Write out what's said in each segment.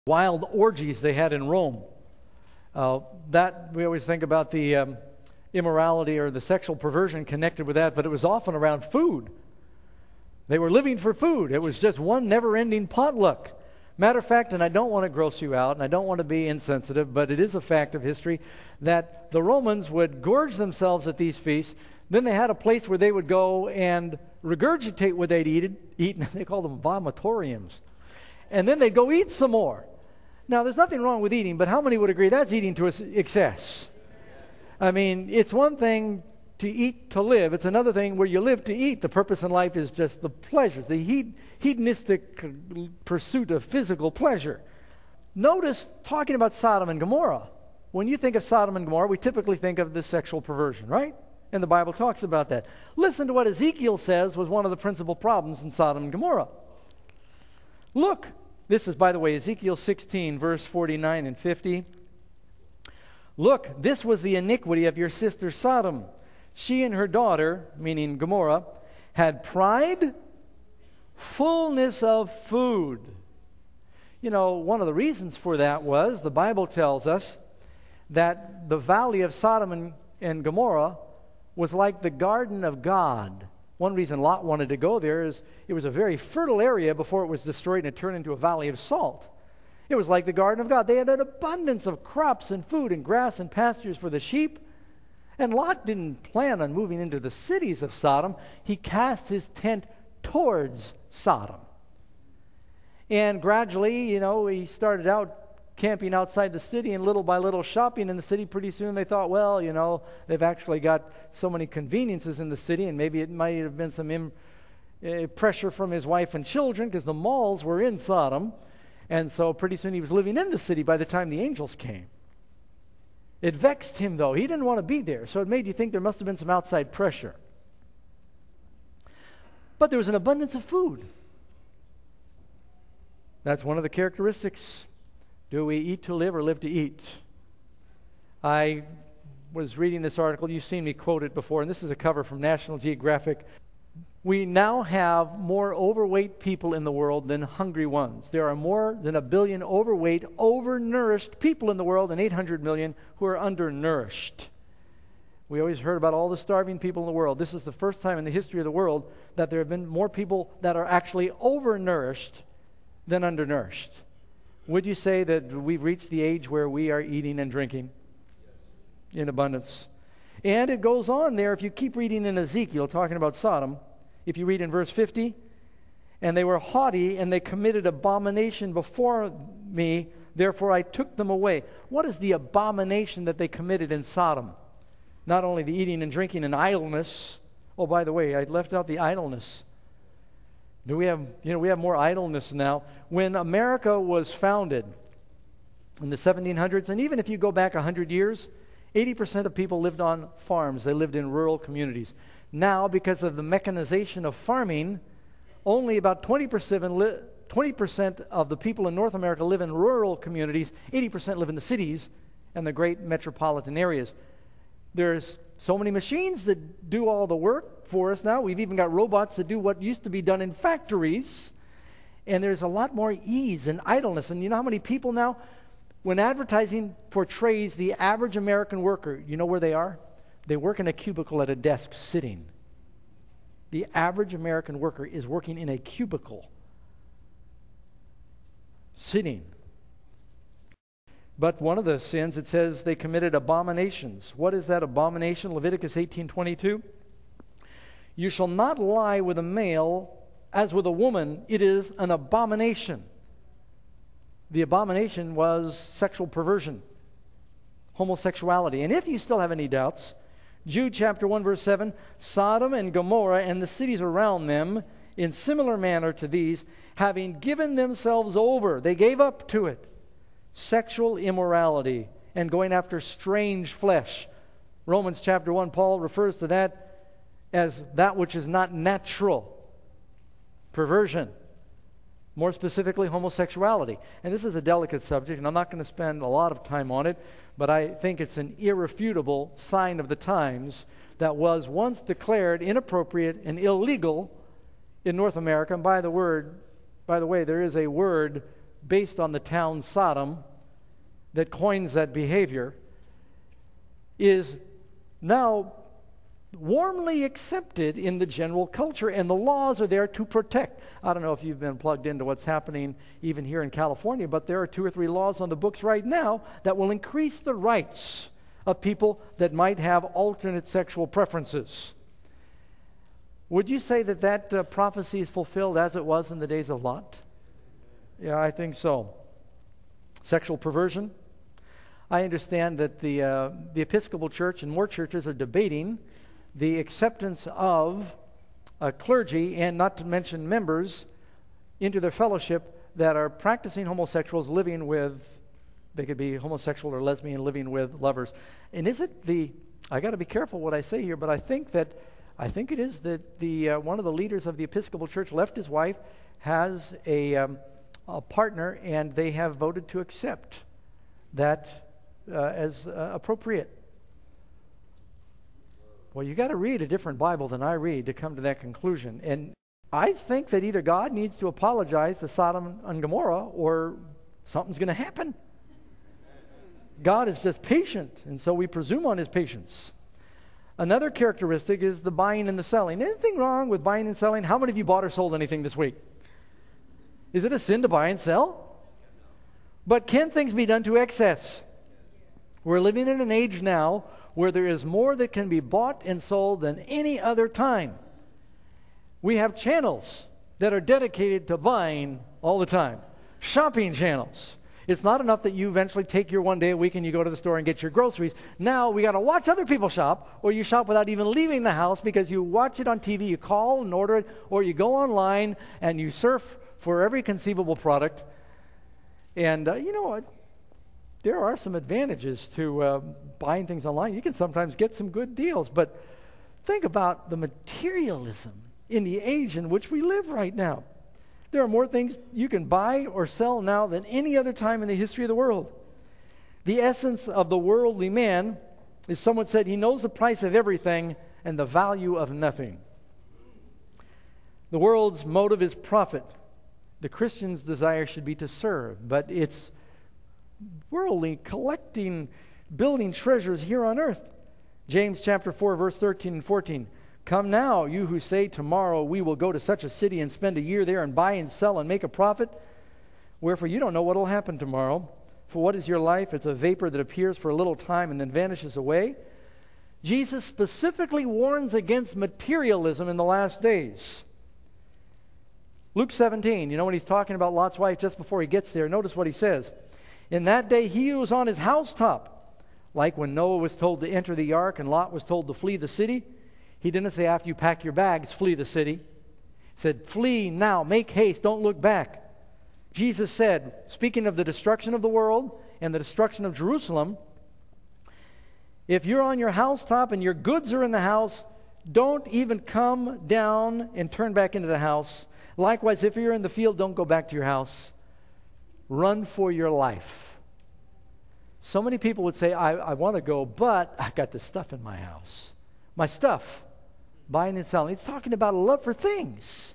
wild orgies they had in Rome. That we always think about the immorality or the sexual perversion connected with that, but it was often around food. They were living for food. It was just one never-ending potluck. Matter of fact, and I don't want to gross you out, and I don't want to be insensitive, but it is a fact of history that the Romans would gorge themselves at these feasts. Then they had a place where they would go and regurgitate what they'd eaten. They called them vomitoriums. And then they'd go eat some more. Now, there's nothing wrong with eating, but how many would agree that's eating to excess? I mean, it's one thing to eat to live. It's another thing where you live to eat. The purpose in life is just the pleasures, the hedonistic pursuit of physical pleasure. Notice, talking about Sodom and Gomorrah, when you think of Sodom and Gomorrah, we typically think of the sexual perversion, right? And the Bible talks about that. Listen to what Ezekiel says was one of the principal problems in Sodom and Gomorrah. Look, this is, by the way, Ezekiel 16, verse 49 and 50. Look, this was the iniquity of your sister Sodom. She and her daughter, meaning Gomorrah, had pride, fullness of food. You know, one of the reasons for that was, the Bible tells us, that the valley of Sodom and Gomorrah was like the garden of God. One reason Lot wanted to go there is it was a very fertile area before it was destroyed and it turned into a valley of salt. It was like the garden of God. They had an abundance of crops and food and grass and pastures for the sheep. And Lot didn't plan on moving into the cities of Sodom. He cast his tent towards Sodom. And gradually, you know, he started out camping outside the city and little by little shopping in the city. Pretty soon they thought, well, you know, they've actually got so many conveniences in the city, and maybe it might have been some pressure from his wife and children because the malls were in Sodom. And so pretty soon he was living in the city by the time the angels came. It vexed him, though. He didn't want to be there, so it made you think there must have been some outside pressure. But there was an abundance of food. That's one of the characteristics. Do we eat to live or live to eat? I was reading this article. You've seen me quote it before, and this is a cover from National Geographic. We now have more overweight people in the world than hungry ones. There are more than 1 billion overweight, overnourished people in the world and 800 million who are undernourished. We always heard about all the starving people in the world. This is the first time in the history of the world that there have been more people that are actually overnourished than undernourished. Would you say that we've reached the age where we are eating and drinking in abundance? And it goes on there, if you keep reading in Ezekiel, talking about Sodom, if you read in verse 50, and they were haughty, and they committed abomination before me, therefore I took them away. What is the abomination that they committed in Sodom? Not only the eating and drinking and idleness. Oh, by the way, I left out the idleness. We have more idleness now. When America was founded in the 1700s, and even if you go back 100 years, 80% of people lived on farms. They lived in rural communities. Now, because of the mechanization of farming, only about 20% of the people in North America live in rural communities. 80% live in the cities and the great metropolitan areas. There's so many machines that do all the work for us now. We've even got robots that do what used to be done in factories. And there's a lot more ease and idleness. And you know how many people now, when advertising portrays the average American worker, you know where they are? They work in a cubicle at a desk sitting. The average American worker is working in a cubicle sitting. But one of the sins, it says they committed abominations. What is that abomination? Leviticus 18:22. You shall not lie with a male as with a woman. It is an abomination. The abomination was sexual perversion, homosexuality. And if you still have any doubts, Jude chapter 1 verse 7, Sodom and Gomorrah and the cities around them, in similar manner to these, having given themselves over, they gave up to it, sexual immorality and going after strange flesh. Romans chapter 1, Paul refers to that as that which is not natural. Perversion. More specifically, homosexuality. And this is a delicate subject, and I'm not going to spend a lot of time on it, but I think it's an irrefutable sign of the times that was once declared inappropriate and illegal in North America. And by the way, there is a word based on the town Sodom that coins that behavior, is now warmly accepted in the general culture, and the laws are there to protect. I don't know if you've been plugged into what's happening even here in California, but there are 2 or 3 laws on the books right now that will increase the rights of people that might have alternate sexual preferences. Would you say that that prophecy is fulfilled as it was in the days of Lot? Yeah, I think so. Sexual perversion. I understand that the Episcopal Church and more churches are debating the acceptance of clergy, and not to mention members, into their fellowship that are practicing homosexuals living with, they could be homosexual or lesbian living with lovers. And is it I got to be careful what I say here, but I think it is that one of the leaders of the Episcopal Church left his wife, has a partner, and they have voted to accept that as appropriate. Well, you got to read a different Bible than I read to come to that conclusion. And I think that either God needs to apologize to Sodom and Gomorrah, or something's going to happen. God is just patient, and so we presume on his patience. Another characteristic is the buying and the selling. Anything wrong with buying and selling? How many of you bought or sold anything this week? Is it a sin to buy and sell? But can things be done to excess? We're living in an age now where there is more that can be bought and sold than any other time. We have channels that are dedicated to buying all the time. Shopping channels. It's not enough that you eventually take your one day a week and you go to the store and get your groceries. Now we got to watch other people shop, or you shop without even leaving the house because you watch it on TV, you call and order it, or you go online and you surf for every conceivable product. And you know what? There are some advantages to buying things online. You can sometimes get some good deals, but think about the materialism in the age in which we live right now. There are more things you can buy or sell now than any other time in the history of the world. The essence of the worldly man is, someone said, he knows the price of everything and the value of nothing. The world's motive is profit. The Christian's desire should be to serve, but it's worldly, collecting, building treasures here on earth. James chapter 4, verse 13 and 14. Come now, you who say, tomorrow we will go to such a city and spend a year there and buy and sell and make a profit. Wherefore you don't know what will happen tomorrow. For what is your life? It's a vapor that appears for a little time and then vanishes away. Jesus specifically warns against materialism in the last days. Luke 17, when he's talking about Lot's wife just before he gets there, notice what he says. In that day he who was on his housetop, like when Noah was told to enter the ark and Lot was told to flee the city, he didn't say after you pack your bags, flee the city. He said, flee now, make haste, don't look back. Jesus said, speaking of the destruction of the world and the destruction of Jerusalem, if you're on your housetop and your goods are in the house, don't even come down and turn back into the house. Likewise, if you're in the field, don't go back to your house. Run for your life. So many people would say, I want to go, but I got this stuff in my house. My stuff, buying and selling. It's talking about a love for things.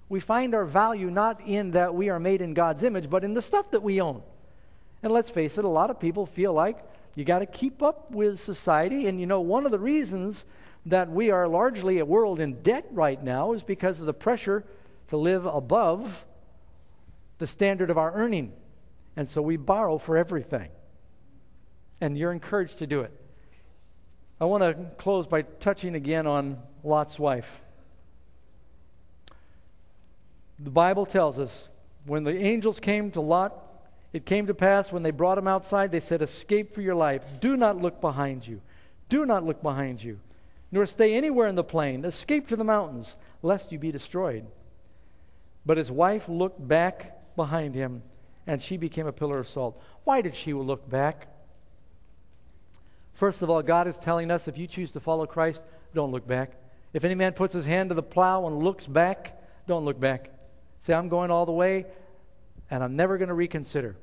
We find our value not in that we are made in God's image, but in the stuff that we own. And let's face it, a lot of people feel like you got to keep up with society. And one of the reasons that we are largely a world in debt right now is because of the pressure to live above the standard of our earning. And so we borrow for everything. And you're encouraged to do it. I want to close by touching again on Lot's wife. The Bible tells us when the angels came to Lot, it came to pass when they brought him outside, they said, escape for your life. Do not look behind you. Do not look behind you, nor stay anywhere in the plain. Escape to the mountains, lest you be destroyed. But his wife looked back behind him, and she became a pillar of salt. Why did she look back? First of all, God is telling us, if you choose to follow Christ, don't look back. If any man puts his hand to the plow and looks back, don't look back. Say, I'm going all the way, and I'm never going to reconsider.